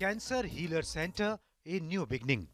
Cancer Healer Center, a new beginning.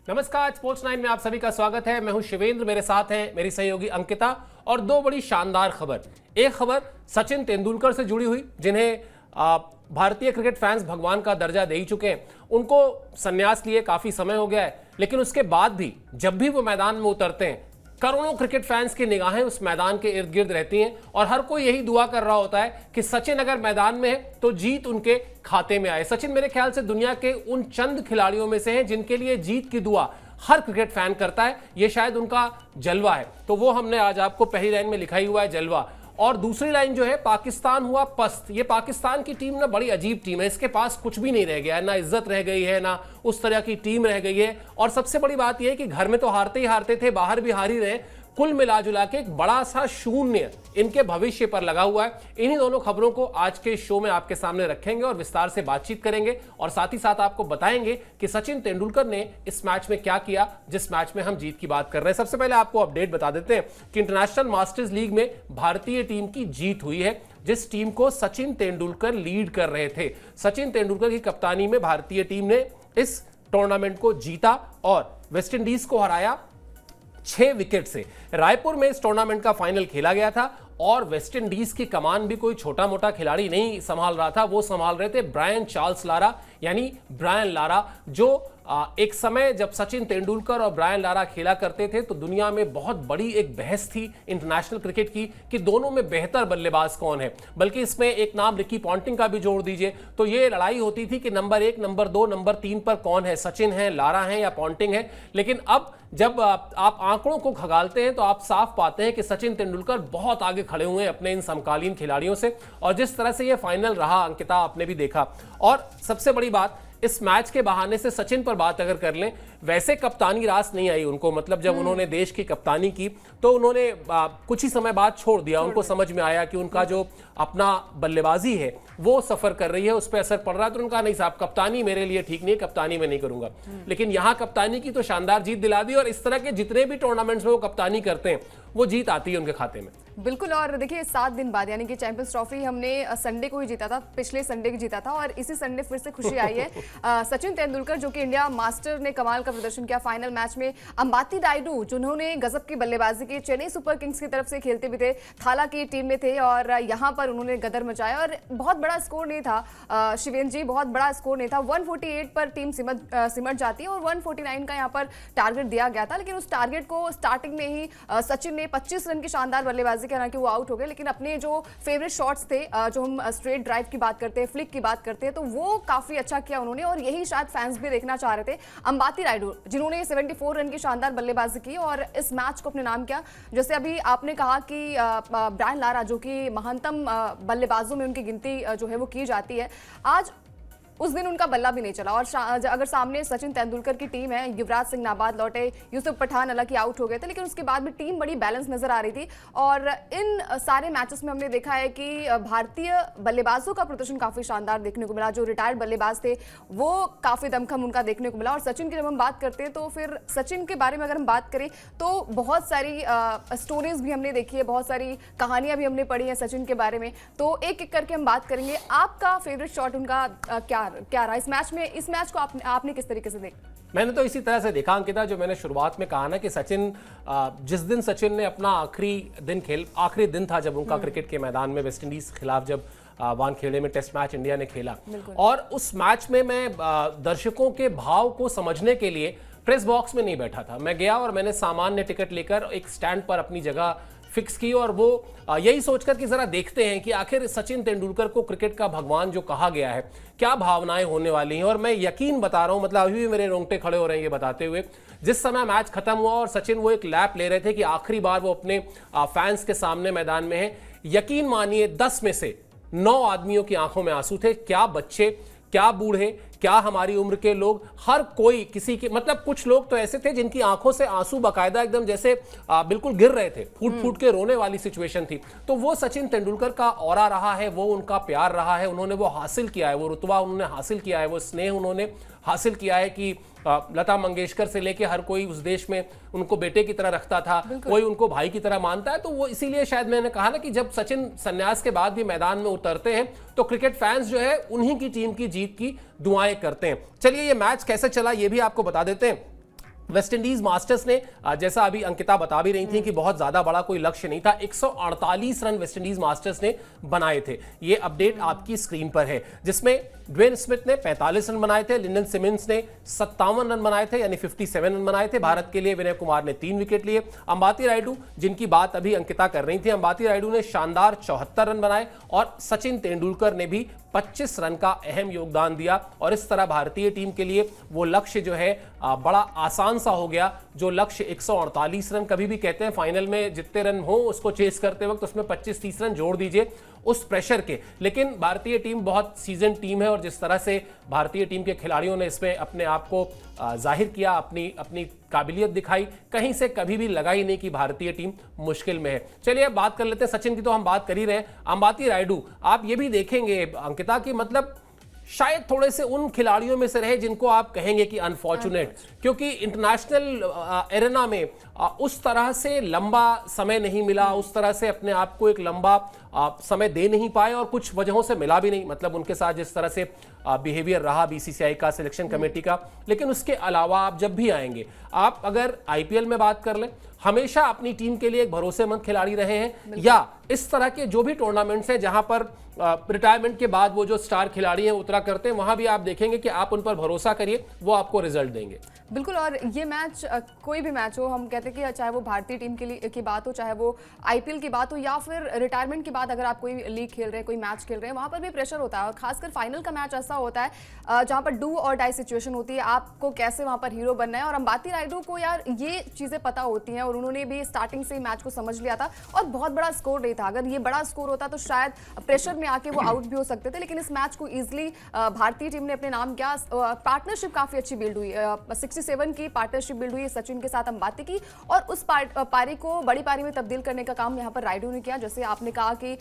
नमस्कार, sports 9 में आप सभी का स्वागत है। मैं हूं शिवेंद्र, मेरे साथ हैं मेरी सहयोगी अंकिता और दो बड़ी शानदार खबर। एक खबर सचिन तेंदुलकर से जुड़ी हुई, जिन्हें भारतीय क्रिकेट फैंस भगवान का दर्जा दे ही चुके हैं। उनको संन्यास लिए काफी समय हो गया है, लेकिन उसके बाद भी जब भी वो मैदान में उतरते हैं, करोड़ों क्रिकेट फैंस की निगाहें उस मैदान के इर्द गिर्द रहती हैं और हर कोई यही दुआ कर रहा होता है कि सचिन अगर मैदान में है तो जीत उनके खाते में आए। सचिन मेरे ख्याल से दुनिया के उन चंद खिलाड़ियों में से हैं जिनके लिए जीत की दुआ हर क्रिकेट फैन करता है। ये शायद उनका जलवा है, तो वो हमने आज आपको पहली लाइन में लिखा ही हुआ है, जलवा। और दूसरी लाइन जो है, पाकिस्तान हुआ पस्त। ये पाकिस्तान की टीम ना बड़ी अजीब टीम है, इसके पास कुछ भी नहीं रह गया है, ना इज्जत रह गई है, ना उस तरह की टीम रह गई है। और सबसे बड़ी बात यह है कि घर में तो हारते ही हारते थे, बाहर भी हार ही रहे। कुल मिला जुला के एक बड़ा सा शून्य इनके भविष्य पर लगा हुआ है। इन्हीं दोनों खबरों को आज के शो में आपके सामने रखेंगे और विस्तार से बातचीत करेंगे और साथ ही साथ आपको बताएंगे कि सचिन तेंदुलकर ने इस मैच में क्या किया, जिस मैच में हम जीत की बात कर रहे हैं। सबसे पहले आपको अपडेट बता देते हैं कि इंटरनेशनल मास्टर्स लीग में भारतीय टीम की जीत हुई है, जिस टीम को सचिन तेंदुलकर लीड कर रहे थे। सचिन तेंदुलकर की कप्तानी में भारतीय टीम ने इस टूर्नामेंट को जीता और वेस्टइंडीज को हराया 6 विकेट से। रायपुर में इस टूर्नामेंट का फाइनल खेला गया था और वेस्टइंडीज की कमान भी कोई छोटा मोटा खिलाड़ी नहीं संभाल रहा था, वो संभाल रहे थे ब्रायन चार्ल्स लारा, यानी ब्रायन लारा, जो एक समय जब सचिन तेंदुलकर और ब्रायन लारा खेला करते थे तो दुनिया में बहुत बड़ी एक बहस थी इंटरनेशनल क्रिकेट की कि दोनों में बेहतर बल्लेबाज कौन है। बल्कि इसमें एक नाम रिकी पॉन्टिंग का भी जोड़ दीजिए तो ये लड़ाई होती थी कि नंबर 1, नंबर 2, नंबर 3 पर कौन है, सचिन है, लारा है या पॉन्टिंग है। लेकिन अब जब आप आंकड़ों को खगालते हैं तो आप साफ पाते हैं कि सचिन तेंदुलकर बहुत आगे खड़े हुए हैं अपने इन समकालीन खिलाड़ियों से। और जिस तरह से ये फाइनल रहा, अंकिता, आपने भी देखा। और सबसे बड़ी बात, इस मैच के बहाने से सचिन पर बात अगर कर लें, वैसे कप्तानी रास नहीं आई उनको। मतलब जब उन्होंने देश की कप्तानी की तो उन्होंने कुछ ही समय बाद छोड़ दिया। उनको समझ में आया कि उनका जो अपना बल्लेबाजी है वो सफर कर रही है, उस पर असर पड़ रहा है। तो उनका नहीं साहब, कप्तानी मेरे लिए ठीक नहीं है, कप्तानी मैं नहीं करूंगा। लेकिन यहां कप्तानी की तो शानदार जीत दिला दी और इस तरह के जितने भी टूर्नामेंट्स में वो कप्तानी करते हैं वो जीत आती है उनके खाते में। बिल्कुल। और देखिए 7 दिन बाद, यानी कि चैंपियंस ट्रॉफी हमने संडे को ही जीता था, पिछले संडे को जीता था और इसी संडे फिर से खुशी आई है। सचिन तेंदुलकर जो कि इंडिया मास्टर ने कमाल का प्रदर्शन किया फाइनल मैच में। अंबाती रायडू जिन्होंने गजब की बल्लेबाजी की, चेन्नई सुपर किंग्स की तरफ से खेलते भी थे, थाला की टीम में थे और यहाँ पर उन्होंने गदर मचाया। और बहुत बड़ा स्कोर नहीं था शिवेंद्र जी, बहुत बड़ा स्कोर नहीं था। 148 पर टीम सिमट जाती है और 149 का यहाँ पर टारगेट दिया गया था। लेकिन उस टारगेट को स्टार्टिंग में ही सचिन ने 25 रन की शानदार बल्लेबाजी, हालांकि वो आउट हो गए, लेकिन अपने जो फेवरेट शॉट्स थे, जो हम स्ट्रेट ड्राइव की बात करते हैं, फ्लिक की बात करते हैं, तो वो काफी अच्छा किया उन्होंने और यही शायद फैंस भी देखना चाह रहे थे। अंबाती रायडू जिन्होंने 74 रन की शानदार बल्लेबाजी की और इस मैच को अपने नाम किया। जैसे अभी आपने कहा कि ब्रायन लारा जो कि महानतम बल्लेबाजों में उनकी गिनती जो है वो की जाती है, आज उस दिन उनका बल्ला भी नहीं चला। और अगर सामने सचिन तेंदुलकर की टीम है, युवराज सिंह नाबाद लौटे, यूसुफ पठान हालांकि आउट हो गए थे, लेकिन उसके बाद भी टीम बड़ी बैलेंस नजर आ रही थी। और इन सारे मैचेस में हमने देखा है कि भारतीय बल्लेबाजों का प्रदर्शन काफी शानदार देखने को मिला। जो रिटायर्ड बल्लेबाज थे वो काफी दमखम उनका देखने को मिला। और सचिन की जब हम बात करते हैं तो फिर सचिन के बारे में अगर हम बात करें तो बहुत सारी स्टोरीज भी हमने देखी है, बहुत सारी कहानियां भी हमने पढ़ी है सचिन के बारे में। तो एक एक करके हम बात करेंगे। आपका फेवरेट शॉट उनका क्या रहा इस मैच में? इस मैच को आपने किस तरीके से देखा? मैंने तो इसी तरह से देखा अंकिता, जो मैंने शुरुआत में कहा ना कि सचिन, जिस दिन सचिन ने अपना आखिरी दिन था जब उनका क्रिकेट के मैदान में वेस्टइंडीज खिलाफ जब वानखेड़े में टेस्ट मैच इंडिया ने खेला, और उस मैच में मैं दर्शकों के भाव को समझने के लिए प्रेस बॉक्स में नहीं बैठा था। मैं गया और मैंने सामान्य टिकट लेकर एक स्टैंड पर अपनी जगह फिक्स की और वो यही सोचकर कि जरा देखते हैं कि आखिर सचिन तेंदुलकर को क्रिकेट का भगवान जो कहा गया है, क्या भावनाएं होने वाली हैं। और मैं यकीन बता रहा हूं, मतलब अभी भी मेरे रोंगटे खड़े हो रहे हैं ये बताते हुए। जिस समय मैच खत्म हुआ और सचिन वो एक लैप ले रहे थे कि आखिरी बार वो अपने फैंस के सामने मैदान में है, यकीन मानिए 10 में से 9 आदमियों की आंखों में आंसू थे। क्या बच्चे, क्या बूढ़े, क्या हमारी उम्र के लोग, हर कोई किसी के, मतलब कुछ लोग तो ऐसे थे जिनकी आंखों से आंसू बाकायदा एकदम जैसे बिल्कुल गिर रहे थे, फूट फूट के रोने वाली सिचुएशन थी। तो वो सचिन तेंदुलकर का ऑरा रहा है, वो उनका प्यार रहा है, उन्होंने वो हासिल किया है, वो रुतबा उन्होंने हासिल किया है, वो स्नेह उन्होंने हासिल किया है कि लता मंगेशकर से लेके हर कोई उस देश में उनको बेटे की तरह रखता था, कोई उनको भाई की तरह मानता है। तो वो इसीलिए शायद मैंने कहा ना कि जब सचिन संन्यास के बाद भी मैदान में उतरते हैं तो क्रिकेट फैंस जो है उन्हीं की टीम की जीत की दुआएं करते हैं। चलिए ये मैच कैसे चला ये भी आपको बता देते हैं। वेस्ट इंडीज मास्टर्स ने, जैसा अभी अंकिता बता भी रही थी कि बहुत ज्यादा बड़ा कोई लक्ष्य नहीं था, 148 रन वेस्ट इंडीज मास्टर्स ने बनाए थे। ये अपडेट आपकी स्क्रीन पर है, जिसमें ड्वेन स्मिथ ने 45 रन बनाए थे, लिंडन सिमंस ने 57 रन बनाए थे, यानी 57 रन बनाए थे। भारत के लिए विनय कुमार ने 3 विकेट लिए। अंबाती रायडू, जिनकी बात अभी अंकिता कर रही थी, अंबाती रायडू ने शानदार 74 रन बनाए और सचिन तेंदुलकर ने भी 25 रन का अहम योगदान दिया। और इस तरह भारतीय टीम के लिए वो लक्ष्य जो है बड़ा आसान सा हो गया। जो लक्ष्य 148 रन, कभी भी कहते हैं फाइनल में जितने रन हो उसको चेस करते वक्त उसमें 25-30 रन जोड़ दीजिए उस प्रेशर के। लेकिन भारतीय टीम बहुत सीजन टीम है और जिस तरह से भारतीय टीम के खिलाड़ियों ने इसमें अपने आप को जाहिर किया, अपनी काबिलियत दिखाई, कहीं से कभी भी लगा ही नहीं कि भारतीय टीम मुश्किल में है। चलिए अब बात कर लेते हैं सचिन की, तो हम बात कर ही रहे हैं। अंबाती रायडू, आप ये भी देखेंगे अंकिता की, मतलब शायद थोड़े से उन खिलाड़ियों में से रहे जिनको आप कहेंगे कि अनफॉर्चुनेट, क्योंकि इंटरनेशनल एरेना में उस तरह से लंबा समय नहीं मिला, उस तरह से अपने आप को एक लंबा समय दे नहीं पाए और कुछ वजहों से मिला भी नहीं, मतलब उनके साथ जिस तरह से बिहेवियर रहा बीसीसीआई का, सिलेक्शन कमेटी का। लेकिन उसके अलावा आप जब भी आएंगे, आप अगर आईपीएल में बात कर लें, हमेशा अपनी टीम के लिए एक भरोसेमंद खिलाड़ी रहे हैं, या इस तरह के जो भी टूर्नामेंट्स हैं जहां पर रिटायरमेंट के बाद वो जो स्टार खिलाड़ी हैं उतरा करते हैं, वहां भी आप देखेंगे कि आप उन पर भरोसा करिए, वो आपको रिजल्ट देंगे। बिल्कुल। और ये मैच कोई भी मैच हो, हम कहते हैं कि चाहे वो भारतीय टीम के लिए की बात हो, चाहे वो आईपीएल की बात हो, या फिर रिटायरमेंट के बाद अगर आप कोई लीग खेल रहे हैं, कोई मैच खेल रहे हैं, वहां पर भी प्रेशर होता है। और खासकर फाइनल का मैच ऐसा होता है जहां पर डू और डाई सिचुएशन होती है, आपको कैसे वहां पर हीरो बनना है। और अंबाती रायडू को यार ये चीजें पता होती हैं और उन्होंने भी स्टार्टिंग से मैच को समझ लिया था। और बहुत बड़ा स्कोर नहीं था, अगर ये बड़ा स्कोर होता तो शायद प्रेशर में आके वो आउट भी हो सकते थे। लेकिन इस मैच को इजिली भारतीय टीम ने अपने नाम किया। पार्टनरशिप काफी अच्छी बिल्ड हुई, 67 की पार्टनरशिप बिल्ड हुई सचिन के साथ अंबाती की, और उस पारी को बड़ी पारी में तब्दील करने का काम यहाँ पर रायडू ने किया। जैसे आपने कहा कि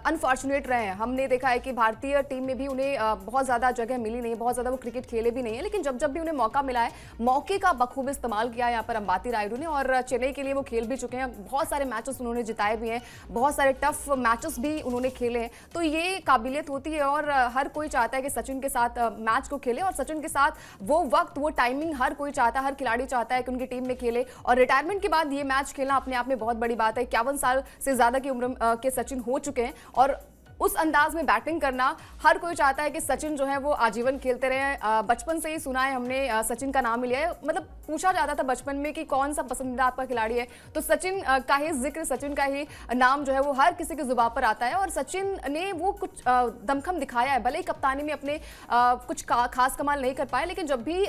अनफॉर्चुनेट रहे हैं, हमने देखा है कि भारतीय टीम में भी उन्हें बहुत ज्यादा जगह मिली नहीं है, बहुत ज्यादा वो क्रिकेट खेले भी नहीं है, लेकिन जब जब भी उन्हें मौका मिला है, मौके का बखूब इस्तेमाल किया यहाँ पर अंबाती रायडू ने। और चेन्नई के लिए वो खेल भी चुके हैं, बहुत सारे मैचेस उन्होंने जिताए भी हैं, बहुत सारे टफ मैचेस भी उन्होंने खेले हैं। तो ये काबिलियत होती है और हर कोई चाहता है कि सचिन के साथ मैच को खेले, और सचिन के साथ वो वक्त, वो टाइमिंग हर कोई चाहता है, हर खिलाड़ी चाहता है कि उनकी टीम में खेले। और रिटायरमेंट के बाद ये मैच खेलना अपने आप में बहुत बड़ी बात है। 51 साल से ज्यादा की उम्र के सचिन हो चुके हैं और उस अंदाज में बैटिंग करना, हर कोई चाहता है कि सचिन जो है वो आजीवन खेलते रहे। बचपन से ही सुना है हमने, सचिन का नाम ही लिया है, मतलब पूछा जाता था बचपन में कि कौन सा पसंदीदा आपका खिलाड़ी है, तो सचिन का ही जिक्र, सचिन का ही नाम जो है वो हर किसी के जुबान पर आता है। और सचिन ने वो कुछ दमखम दिखाया है, भले ही कप्तानी में अपने कुछ खास कमाल नहीं कर पाए, लेकिन जब भी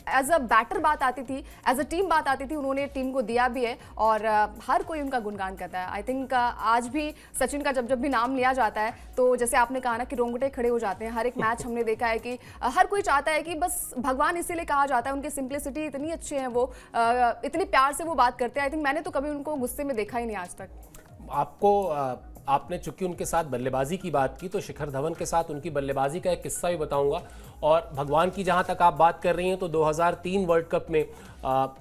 एज अ बैटर बात आती थी, एज अ टीम बात आती थी, उन्होंने टीम को दिया भी है और हर कोई उनका गुणगान करता है। आई थिंक आज भी सचिन का जब भी नाम लिया जाता है तो जैसे आपने कहा ना कि रोंगटे खड़े हो जाते हैं। हर एक मैच हमने देखा है कि हर कोई चाहता है कि बस भगवान इसीलिए कहा जाता है, उनकी सिंप्लिसिटी इतनी अच्छी है, वो इतनी प्यार से वो बात करते हैं। आई थिंक मैंने तो कभी उनको गुस्से में देखा ही नहीं आज तक। आपने चूंकि उनके साथ बल्लेबाजी की बात की, तो शिखर धवन के साथ उनकी बल्लेबाजी का एक किस्सा भी बताऊंगा। और भगवान की जहां तक आप बात कर रही हैं, तो 2003 वर्ल्ड कप में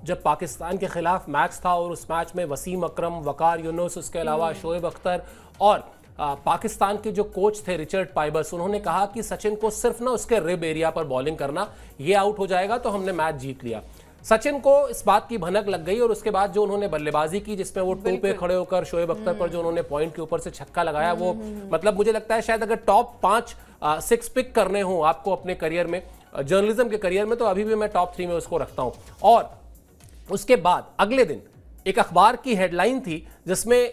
जब पाकिस्तान के खिलाफ मैच था और उस मैच में वसीम अकरम, वकार यूनुस, उसके अलावा शोएब अख्तर और पाकिस्तान के जो कोच थे रिचर्ड पाइबस, उन्होंने कहा कि सचिन को सिर्फ ना उसके रिब एरिया पर बॉलिंग करना, ये आउट हो जाएगा तो हमने मैच जीत लिया। सचिन को इस बात की भनक लग गई और उसके बाद जो उन्होंने बल्लेबाजी की, जिसमें वो टू पे खड़े होकर शोएब अख्तर पर जो उन्होंने पॉइंट के ऊपर से छक्का लगाया, वो मतलब मुझे लगता है शायद अगर टॉप 5 6 पिक करने हो आपको अपने करियर में, जर्नलिज्म के करियर में, तो अभी भी मैं टॉप 3 में उसको रखता हूं। और उसके बाद अगले दिन एक अखबार की हेडलाइन थी जिसमें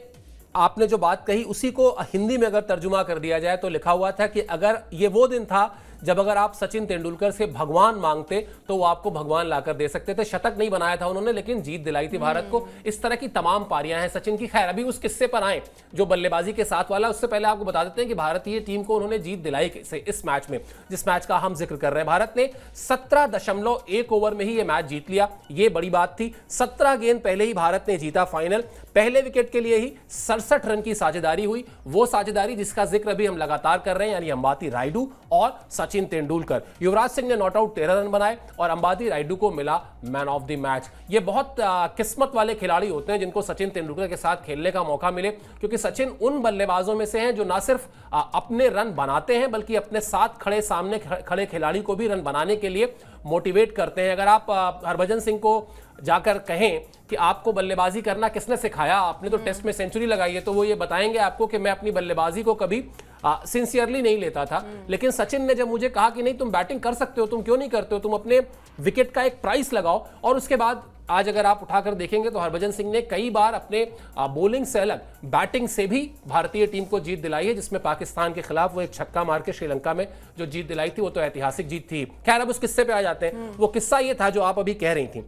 आपने जो बात कही उसी को हिंदी में अगर तर्जुमा कर दिया जाए तो लिखा हुआ था कि अगर ये वो दिन था जब अगर आप सचिन तेंदुलकर से भगवान मांगते तो वो आपको भगवान लाकर दे सकते थे। शतक नहीं बनाया था उन्होंने, लेकिन जीत दिलाई थी भारत को। इस तरह की तमाम पारियां हैं सचिन की। खैर, अभी उस किस्से पर आए जो बल्लेबाजी के साथ वाला, उससे पहले आपको बता देते हैं कि भारतीय टीम को उन्होंने जीत दिलाई कैसे इस मैच में, जिस मैच का हम जिक्र कर रहे हैं। भारत ने 17.1 ओवर में ही यह मैच जीत लिया, यह बड़ी बात थी। 17 गेंद पहले ही भारत ने जीता फाइनल। पहले विकेट के लिए ही 67 रन की साझेदारी हुई, वो साझेदारी जिसका जिक्र अभी हम लगातार कर रहे हैं, यानी अंबाती रायडू और सचिन तेंदुलकर। युवराज सिंह ने नॉट आउट 13 रन बनाए और अंबाती रायडू को मिला मैन ऑफ द मैच। ये बहुत किस्मत वाले खिलाड़ी होते हैं जिनको सचिन तेंदुलकर के साथ खेलने का मौका मिले, क्योंकि सचिन उन बल्लेबाजों में से हैं जो ना सिर्फ अपने रन बनाते हैं बल्कि अपने साथ सामने खड़े खिलाड़ी को भी रन बनाने के लिए मोटिवेट करते हैं। अगर आप हरभजन सिंह को जाकर कहें कि आपको बल्लेबाजी करना किसने सिखाया, आपने तो टेस्ट में सेंचुरी लगाई है, तो वो ये बताएंगे आपको कि मैं अपनी बल्लेबाजी को कभी सिंसियरली नहीं लेता था, लेकिन सचिन ने जब मुझे कहा कि नहीं तुम बैटिंग कर सकते हो, तुम क्यों नहीं करते हो, तुम अपने विकेट का एक प्राइस लगाओ। और उसके बाद आज अगर आप उठाकर देखेंगे तो हरभजन सिंह ने कई बार अपने बॉलिंग से अलग बैटिंग से भी भारतीय टीम को जीत दिलाई है, जिसमें पाकिस्तान के खिलाफ वो एक छक्का मार के श्रीलंका में जो जीत दिलाई थी वो तो ऐतिहासिक जीत थी। खैर, अब उस किस्से पे आ जाते हैं। वो किस्सा ये था जो आप अभी कह रही थी।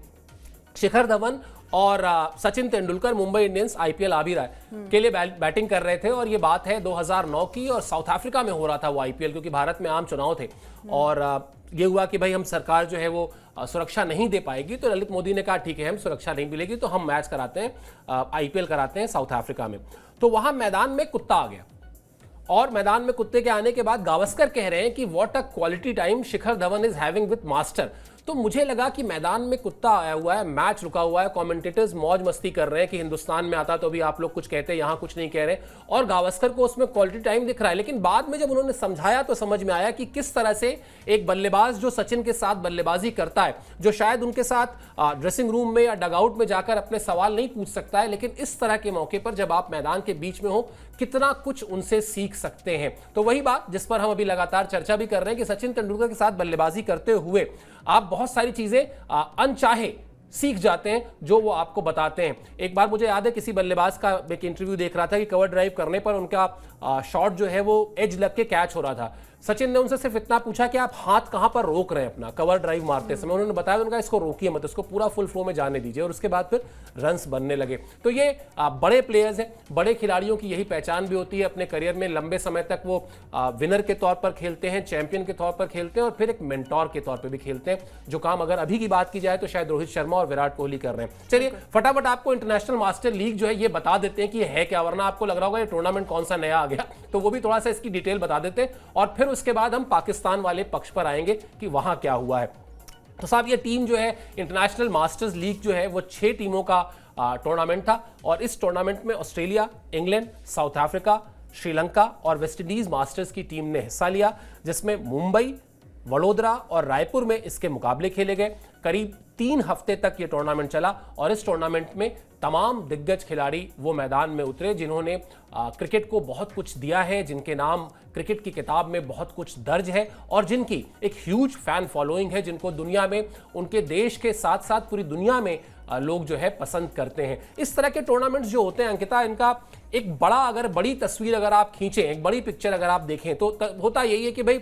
शिखर धवन और सचिन तेंदुलकर मुंबई इंडियंस आईपीएल आबी राय के लिए बैटिंग कर रहे थे, और ये बात है 2009 की, और साउथ अफ्रीका में हो रहा था वो आईपीएल, क्योंकि भारत में आम चुनाव थे। और ये हुआ कि भाई हम सरकार जो है वो सुरक्षा नहीं दे पाएगी, तो ललित मोदी ने कहा ठीक है, हम सुरक्षा नहीं मिलेगी तो हम मैच कराते हैं, आईपीएल कराते हैं साउथ अफ्रीका में। तो वहां मैदान में कुत्ता आ गया, और मैदान में कुत्ते के आने के बाद गावस्कर कह रहे हैं कि what a quality time Shikhar Dhawan is having with master. तो मुझे लगा कि मैदान में कुत्ता आया हुआ है, मैच रुका हुआ है, कमेंटेटर्स मौज मस्ती कर रहे हैं कि हिंदुस्तान में आता तो भी आप लोग कुछ कहते हैं, यहां कुछ नहीं कह रहे, और गावस्कर को उसमें क्वालिटी टाइम दिख रहा है। लेकिन बाद में जब उन्होंने समझाया तो समझ में आया कि किस तरह से एक बल्लेबाज जो सचिन के साथ बल्लेबाजी करता है, जो शायद उनके साथ ड्रेसिंग रूम में या डगआउट में जाकर अपने सवाल नहीं पूछ सकता है, लेकिन इस तरह के मौके पर जब आप मैदान के बीच में हो कितना कुछ उनसे सीख सकते हैं। तो वही बात जिस पर हम अभी लगातार चर्चा भी कर रहे हैं कि सचिन तेंदुलकर के साथ बल्लेबाजी करते हुए आप बहुत सारी चीजें अनचाहे सीख जाते हैं जो वो आपको बताते हैं। एक बार मुझे याद है किसी बल्लेबाज का एक इंटरव्यू देख रहा था कि कवर ड्राइव करने पर उनका शॉट जो है वो एज लग के कैच हो रहा था। सचिन ने उनसे सिर्फ इतना पूछा कि आप हाथ कहां पर रोक रहे हैं अपना कवर ड्राइव मारते समय। उन्होंने बताया, उनका इसको रोकिए मत, इसको पूरा फुल फ्लो में जाने दीजिए, और उसके बाद फिर रन्स बनने लगे। तो ये बड़े प्लेयर्स हैं, बड़े खिलाड़ियों की यही पहचान भी होती है, अपने करियर में लंबे समय तक वो विनर के तौर पर खेलते हैं, चैंपियन के तौर पर खेलते हैं, और फिर एक मेंटोर के तौर पर भी खेलते हैं, जो काम अगर अभी की बात की जाए तो शायद रोहित शर्मा और विराट कोहली कर रहे हैं। चलिए फटाफट आपको इंटरनेशनल मास्टर लीग जो है ये बता देते हैं कि ये है क्या, वरना आपको लग रहा होगा ये टूर्नामेंट कौन सा नया आ गया, तो वो भी थोड़ा सा इसकी डिटेल बता देते हैं, और फिर उसके बाद हम पाकिस्तान वाले पक्ष पर आएंगे कि वहां क्या हुआ है। तो साहब, ये टीम जो है इंटरनेशनल मास्टर्स लीग जो है वो 6 टीमों का टूर्नामेंट था, और इस टूर्नामेंट में Australia, England, south Africa, Sri Lanka और वेस्टइंडीज मास्टर्स की टीम ने हिस्सा लिया, जिसमें मुंबई, वडोदरा और रायपुर में इसके मुकाबले खेले गए। करीब 3 हफ्ते तक ये टूर्नामेंट चला, और इस टूर्नामेंट में तमाम दिग्गज खिलाड़ी वो मैदान में उतरे जिन्होंने क्रिकेट को बहुत कुछ दिया है, जिनके नाम क्रिकेट की किताब में बहुत कुछ दर्ज है, और जिनकी एक ह्यूज फैन फॉलोइंग है, जिनको दुनिया में, उनके देश के साथ साथ पूरी दुनिया में लोग जो है पसंद करते हैं। इस तरह के टूर्नामेंट्स जो होते हैं अंकिता, इनका एक बड़ी तस्वीर अगर आप खींचें, एक बड़ी पिक्चर अगर आप देखें, तो होता यही है कि भाई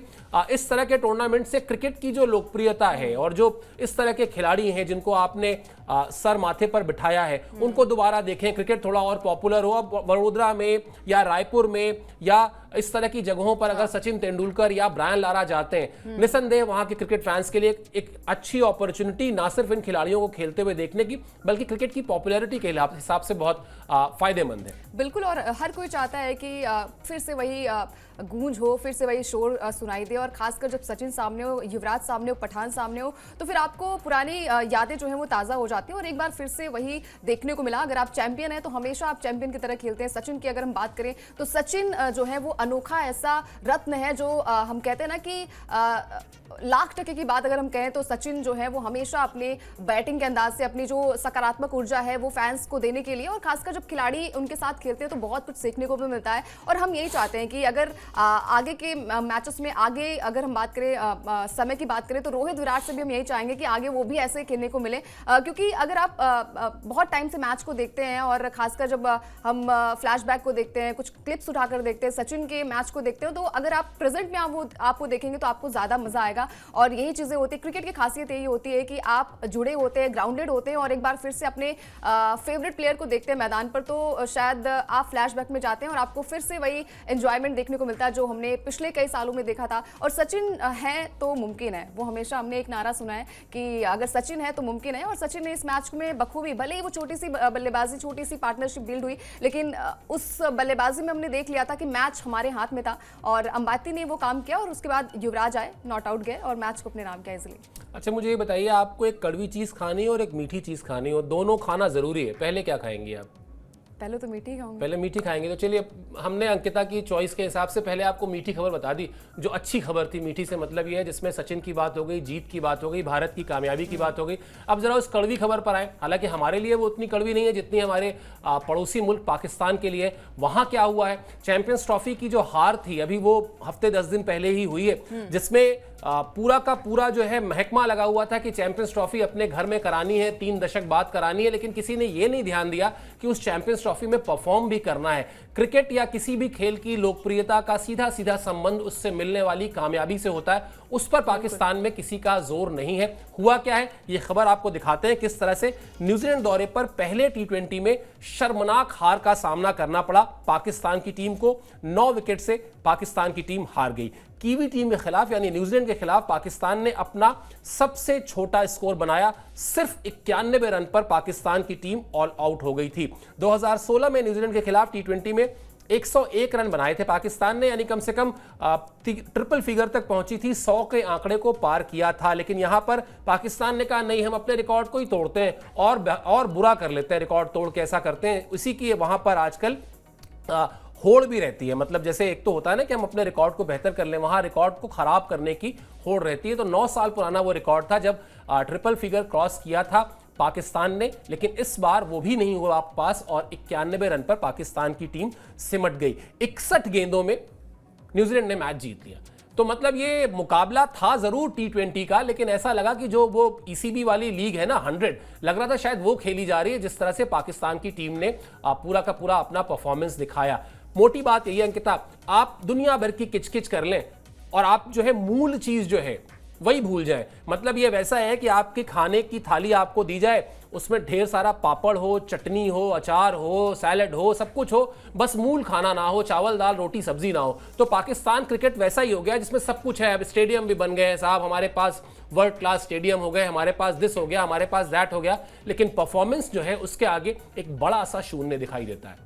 इस तरह के टूर्नामेंट से क्रिकेट की जो लोकप्रियता है और जो इस तरह के खिलाड़ी हैं जिनको आपने सर माथे पर बिठाया है, उनको दोबारा देखें, क्रिकेट थोड़ा और पॉपुलर हो। अब वडोदरा में या रायपुर में या इस तरह की जगहों पर अगर सचिन तेंदुलकर या ब्रायन लारा जाते हैं, निसंदेह वहां के क्रिकेट फैंस के लिए एक अच्छी अपॉर्चुनिटी ना सिर्फ इन खिलाड़ियों को खेलते हुए देखने की, बल्कि क्रिकेट की पॉपुलैरिटी के हिसाब से बहुत फायदेमंद है। बिल्कुल, और हर कोई चाहता है कि फिर से वही गूंज हो, फिर से वही शोर सुनाई दे, और खासकर जब सचिन सामने हो, युवराज सामने हो, पठान सामने हो, तो फिर आपको पुरानी यादें जो हैं वो ताज़ा हो जाती हैं, और एक बार फिर से वही देखने को मिला। अगर आप चैंपियन हैं तो हमेशा आप चैंपियन की तरह खेलते हैं। सचिन की अगर हम बात करें तो सचिन जो है वो अनोखा ऐसा रत्न है, जो हम कहते हैं ना कि लाख% की बात अगर हम कहें तो सचिन जो है वो हमेशा अपने बैटिंग के अंदाज से अपनी जो सकारात्मक ऊर्जा है वो फैंस को देने के लिए, और खासकर जब खिलाड़ी उनके साथ खेलते हैं हैं तो बहुत कुछ सीखने को भी मिलता है। और हम यही चाहते हैं कि अगर आगे के मैचेस में आगे अगर हम बात करें समय की बात करें तो रोहित विराट से भी हम यही चाहेंगे कि आगे वो भी ऐसे खेलने को मिले, क्योंकि अगर आप बहुत टाइम से मैच को देखते हैं और खासकर जब हम फ्लैशबैक को देखते हैं, कुछ क्लिप्स उठाकर देखते हैं, सचिन के मैच को देखते हो, तो अगर आप प्रेजेंट में आपको देखेंगे तो आपको ज़्यादा मजा आएगा। और यही चीज़ें होती है, क्रिकेट की खासियत यही होती है कि आप जुड़े होते हैं, ग्राउंडेड होते हैं और एक बार फिर से अपने फेवरेट प्लेयर को देखते हैं मैदान पर, तो शायद आप फ्लैशबैक में जाते हैं और आपको फिर से वही एंजॉयमेंट देखने को मिलता है जो हमने पिछले कई सालों में देखा था। और सचिन है तो मुमकिन है, वो हमेशा हमने एक नारा सुना है कि अगर सचिन है तो मुमकिन है। और सचिन ने इस मैच में बखूबी, भले ही वो छोटी सी बल्लेबाजी, छोटी सी पार्टनरशिप बिल्ड हुई, लेकिन उस बल्लेबाजी में हमने देख लिया था कि मैच हमारे हाथ में था और अंबाती ने वो काम किया और उसके बाद युवराज आए, नॉट आउट गए और मैच को अपने नाम किया इजीली। अच्छा, मुझे ये बताइए, आपको एक कड़वी चीज़ खानी और एक मीठी चीज़ खानी हो, दोनों खाना ज़रूरी है, पहले क्या खाएंगी आप? पहले तो मीठी खाऊंगी। पहले मीठी खाएंगे, तो चलिए हमने अंकिता की चॉइस के हिसाब से पहले आपको मीठी खबर बता दी, जो अच्छी खबर थी। मीठी से मतलब ये है जिसमें सचिन की बात हो गई, जीत की बात हो गई, भारत की कामयाबी की बात हो गई। अब जरा उस कड़वी खबर पर आए। हालांकि हमारे लिए वो उतनी कड़वी नहीं है जितनी हमारे पड़ोसी मुल्क पाकिस्तान के लिए। वहां क्या हुआ है, चैंपियंस ट्रॉफी की जो हार थी अभी वो हफ्ते 10 दिन पहले ही हुई है, जिसमें पूरा का पूरा जो है महकमा लगा हुआ था कि चैंपियंस ट्रॉफी अपने घर में करानी है, 3 दशक बाद करानी है, लेकिन किसी ने ये नहीं ध्यान दिया कि उस चैंपियंस ट्रॉफी में परफॉर्म भी करना है। क्रिकेट या किसी भी खेल की लोकप्रियता का सीधा सीधा संबंध उससे मिलने वाली कामयाबी से होता है, उस पर पाकिस्तान में किसी का जोर नहीं है। हुआ क्या है, ये खबर आपको दिखाते हैं किस तरह से न्यूजीलैंड दौरे पर पहले T20 में शर्मनाक हार का सामना करना पड़ा पाकिस्तान की टीम को। 9 विकेट से पाकिस्तान की टीम हार गई। कीवी टीम के खिलाफ यानी न्यूजीलैंड के खिलाफ पाकिस्तान ने अपना सबसे छोटा स्कोर बनाया, सिर्फ 91 रन पर पाकिस्तान की टीम ऑल आउट हो गई थी। 2016 में न्यूजीलैंड के खिलाफ T20 में 101 रन बनाए थे पाकिस्तान ने, यानी कम से कम ट्रिपल फिगर तक पहुंची थी, 100 के आंकड़े को पार किया था। लेकिन यहां पर पाकिस्तान ने कहा नहीं, हम अपने रिकॉर्ड को ही तोड़ते हैं और बुरा कर लेते हैं, रिकॉर्ड तोड़ के ऐसा करते हैं। उसी की वहां पर आजकल होड़ भी रहती है। मतलब जैसे एक तो होता है ना कि हम अपने रिकॉर्ड को बेहतर कर लें, वहां रिकॉर्ड को खराब करने की होड़ रहती है। तो 9 साल पुराना वो रिकॉर्ड था जब ट्रिपल फिगर क्रॉस किया था पाकिस्तान ने, लेकिन इस बार वो भी नहीं हुआ पास और 91 रन पर पाकिस्तान की टीम सिमट गई। 61 गेंदों में न्यूजीलैंड ने मैच जीत लिया। तो मतलब ये मुकाबला था जरूर T20 का, लेकिन ऐसा लगा कि जो वो ECB वाली लीग है ना 100, लग रहा था शायद वो खेली जा रही है, जिस तरह से पाकिस्तान की टीम ने पूरा का पूरा अपना परफॉर्मेंस दिखाया। मोटी बात यही है अंकिता, आप दुनिया भर की किचकिच कर लें और आप जो है मूल चीज जो है वही भूल जाए। मतलब ये वैसा है कि आपके खाने की थाली आपको दी जाए, उसमें ढेर सारा पापड़ हो, चटनी हो, अचार हो, सैलड हो, सब कुछ हो, बस मूल खाना ना हो, चावल दाल रोटी सब्जी ना हो। तो पाकिस्तान क्रिकेट वैसा ही हो गया जिसमें सब कुछ है। अब स्टेडियम भी बन गए हैं साहब, हमारे पास वर्ल्ड क्लास स्टेडियम हो गए, हमारे पास दिस हो गया, हमारे पास दैट हो गया, लेकिन परफॉर्मेंस जो है उसके आगे एक बड़ा सा शून्य दिखाई देता है।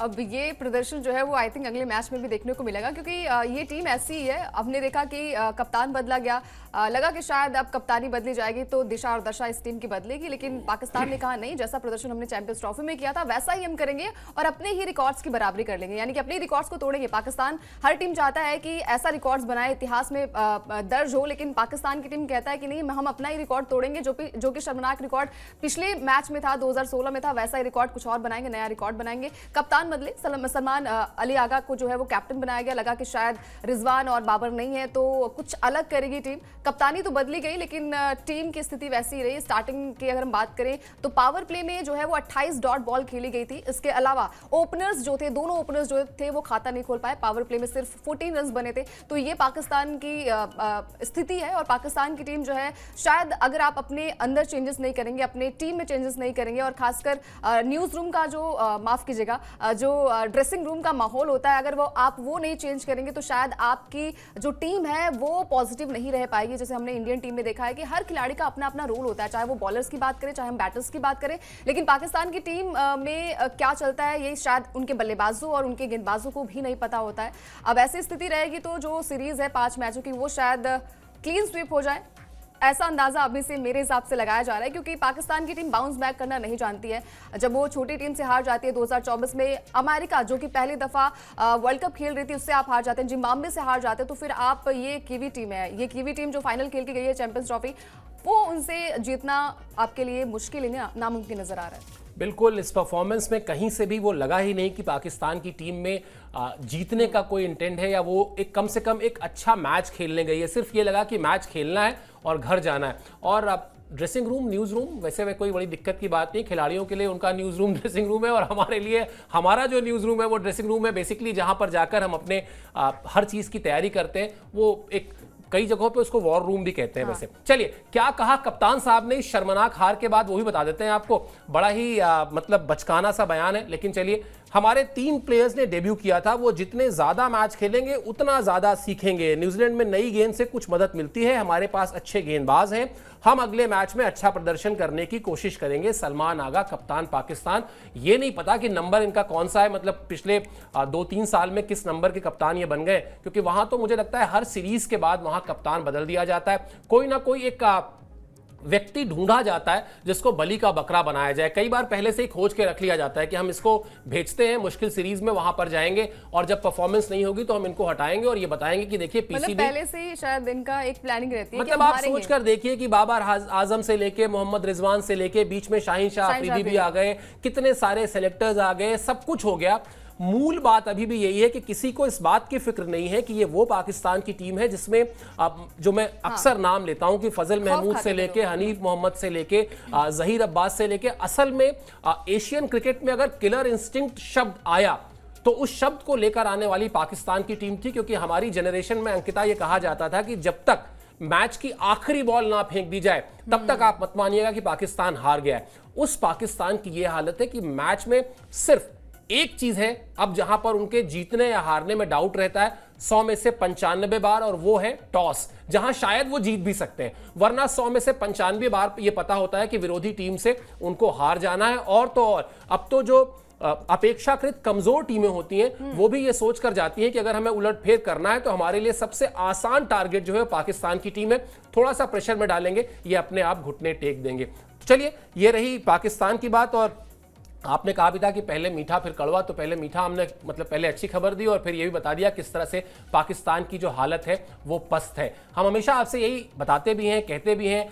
अब ये प्रदर्शन जो है वो आई थिंक अगले मैच में भी देखने को मिलेगा, क्योंकि ये टीम ऐसी ही है। हमने देखा कि कप्तान बदला गया, लगा कि शायद अब कप्तानी बदली जाएगी तो दिशा और दशा इस टीम की बदलेगी, लेकिन पाकिस्तान ने कहा नहीं, जैसा प्रदर्शन हमने चैंपियंस ट्रॉफी में किया था वैसा ही हम करेंगे और अपने ही रिकॉर्ड्स की बराबरी कर लेंगे, यानी कि अपने रिकॉर्ड्स को तोड़ेंगे। पाकिस्तान, हर टीम चाहता है कि ऐसा रिकॉर्ड्स बनाए, इतिहास में दर्ज हो, लेकिन पाकिस्तान की टीम कहता है कि नहीं, हम अपना ही रिकॉर्ड तोड़ेंगे। जो कि शर्मनाक रिकॉर्ड पिछले मैच में था, 2016 में था, वैसा ही रिकॉर्ड कुछ और बनाएंगे, नया रिकॉर्ड बनाएंगे। कप्तान बदले, सलमान अली आगा को जो है वो कैप्टन बनाया गया। लगा कि शायद रिजवान और बाबर नहीं है तो कुछ अलग करेगी टीम। कप्तानी तो बदली गई, लेकिन टीम की स्थिति वैसी ही रही। स्टार्टिंग की अगर हम बात करें तो पावर प्ले में जो है वो 28 डॉट बॉल खेली गई थी। इसके अलावा ओपनर्स जो थे, दोनों ओपनर्स जो थे वो खाता नहीं खोल पाए। पावर प्ले में सिर्फ 14 रन बने थे। तो ये पाकिस्तान की स्थिति है और पाकिस्तान की टीम जो है, शायद अगर आप अपने अंदर चेंजेस नहीं करेंगे, अपने टीम में चेंजेस नहीं करेंगे और खासकर न्यूज रूम का जो माफ कीजिएगा, जो ड्रेसिंग रूम का माहौल होता है, अगर आप वो नहीं चेंज करेंगे तो शायद आपकी जो टीम है वो पॉजिटिव नहीं रह पाएगी। जैसे हमने इंडियन टीम में देखा है कि हर खिलाड़ी का अपना अपना रोल होता है, चाहे वो बॉलर्स की बात करें, चाहे हम बैटर्स की बात करें, लेकिन पाकिस्तान की टीम में क्या चलता है ये शायद उनके बल्लेबाजों और उनके गेंदबाजों को भी नहीं पता होता है। अब ऐसी स्थिति रहेगी तो जो सीरीज है 5 मैचों की वो शायद क्लीन स्वीप हो जाए, ऐसा अंदाजा अभी से मेरे हिसाब से लगाया जा रहा है, क्योंकि पाकिस्तान की टीम बाउंस बैक करना नहीं जानती है। जब वो छोटी टीम से हार जाती है 2024 में, अमेरिका जो कि पहली दफा वर्ल्ड कप खेल रही थी उससे आप हार जाते हैं, जिम्बाब्वे से हार जाते हैं, तो फिर आप ये कीवी टीम है, ये कीवी टीम जो फाइनल खेल के गई है चैंपियंस ट्रॉफी, वो उनसे जीतना आपके लिए मुश्किल ही नामुमकिन नजर आ रहा है। बिल्कुल, इस परफॉर्मेंस में कहीं से भी वो लगा ही नहीं कि पाकिस्तान की टीम में जीतने का कोई इंटेंट है या वो एक कम से कम एक अच्छा मैच खेलने गई है। सिर्फ ये लगा कि मैच खेलना है और घर जाना है। और ड्रेसिंग रूम, न्यूज़ रूम, वैसे में कोई बड़ी दिक्कत की बात नहीं। खिलाड़ियों के लिए उनका न्यूज़ रूम ड्रेसिंग रूम है और हमारे लिए हमारा जो न्यूज़ रूम है वो ड्रेसिंग रूम है। बेसिकली जहां पर जाकर हम अपने हर चीज़ की तैयारी करते हैं, वो एक कई जगहों पे उसको वॉर रूम भी कहते हैं। वैसे चलिए, क्या कहा कप्तान साहब ने इस शर्मनाक हार के बाद, वो भी बता देते हैं आपको। बड़ा ही मतलब बचकाना सा बयान है, लेकिन चलिए। हमारे 3 प्लेयर्स ने डेब्यू किया था, वो जितने ज्यादा मैच खेलेंगे उतना ज्यादा सीखेंगे। न्यूजीलैंड में नई गेंद से कुछ मदद मिलती है, हमारे पास अच्छे गेंदबाज हैं, हम अगले मैच में अच्छा प्रदर्शन करने की कोशिश करेंगे। सलमान आगा, कप्तान पाकिस्तान। ये नहीं पता कि नंबर इनका कौन सा है, मतलब पिछले 2-3 साल में किस नंबर के कप्तान ये बन गए, क्योंकि वहां तो मुझे लगता है हर सीरीज के बाद वहां कप्तान बदल दिया जाता है। कोई ना कोई एक व्यक्ति ढूंढा जाता है जिसको बलि का बकरा बनाया जाए। कई बार पहले से ही खोज के रख लिया जाता है कि हम इसको भेजते हैं मुश्किल सीरीज में, वहां पर जाएंगे और जब परफॉर्मेंस नहीं होगी तो हम इनको हटाएंगे और ये बताएंगे कि देखिए पीसीबी, पहले से ही शायद इनका एक प्लानिंग रहती है। मतलब आप सोच कर देखिए कि बाबर आजम से लेके मोहम्मद रिजवान से लेके बीच में शाहीन शाह अफरीदी भी आ गए, कितने सारे सेलेक्टर्स आ गए, सब कुछ हो गया। मूल बात अभी भी यही है कि किसी को इस बात की फिक्र नहीं है कि ये वो पाकिस्तान की टीम है जिसमें जो मैं अक्सर नाम लेता हूं कि फजल महमूद से लेके हनीफ मोहम्मद से लेके जहीर अब्बास से लेके, असल में एशियन क्रिकेट में अगर किलर इंस्टिंक्ट शब्द आया तो उस शब्द को लेकर आने वाली पाकिस्तान की टीम थी। क्योंकि हमारी जनरेशन में, अंकिता, ये कहा जाता था कि जब तक मैच की आखिरी बॉल ना फेंक दी जाए तब तक आप मत मानिएगा कि पाकिस्तान हार गया है। उस पाकिस्तान की यह हालत है कि मैच में सिर्फ एक चीज है अब जहां पर उनके जीतने या हारने में डाउट रहता है 100 में से 95 बार, और वो है टॉस, जहां शायद वो जीत भी सकते हैं। वरना 100 में से 95 बार ये पता होता है कि विरोधी टीम से उनको हार जाना है। और तो और अब तो जो अपेक्षाकृत कमजोर टीमें होती हैं वो भी ये सोच कर जाती हैं कि अगर हमें उलटफेर करना है तो हमारे लिए सबसे आसान टारगेट जो है पाकिस्तान की टीम है। थोड़ा सा प्रेशर में डालेंगे, ये अपने आप घुटने टेक देंगे। चलिए, ये रही पाकिस्तान की बात। और आपने कहा भी था कि पहले मीठा फिर कड़वा, तो पहले मीठा हमने मतलब पहले अच्छी खबर दी और फिर ये भी बता दिया किस तरह से पाकिस्तान की जो हालत है वो पस्त है। हम हमेशा आपसे यही बताते भी हैं, कहते भी हैं,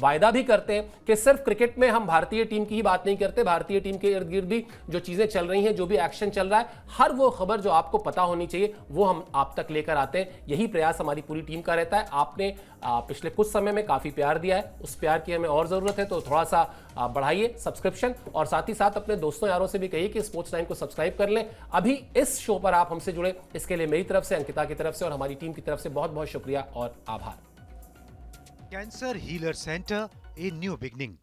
वायदा भी करते हैं कि सिर्फ क्रिकेट में हम भारतीय टीम की ही बात नहीं करते। भारतीय टीम के इर्द गिर्द भी जो चीज़ें चल रही हैं, जो भी एक्शन चल रहा है, हर वो खबर जो आपको पता होनी चाहिए वो हम आप तक लेकर आते हैं। यही प्रयास हमारी पूरी टीम का रहता है। आपने पिछले कुछ समय में काफ़ी प्यार दिया है, उस प्यार की हमें और ज़रूरत है, तो थोड़ा सा बढ़ाइए सब्सक्रिप्शन, और साथ ही साथ अपने दोस्तों यारों से भी कहिए कि स्पोर्ट्स 9 को सब्सक्राइब कर लें। अभी इस शो पर आप हमसे जुड़े, इसके लिए मेरी तरफ से, अंकिता की तरफ से और हमारी टीम की तरफ से बहुत बहुत शुक्रिया और आभार। Cancer Healer Center, a new beginning.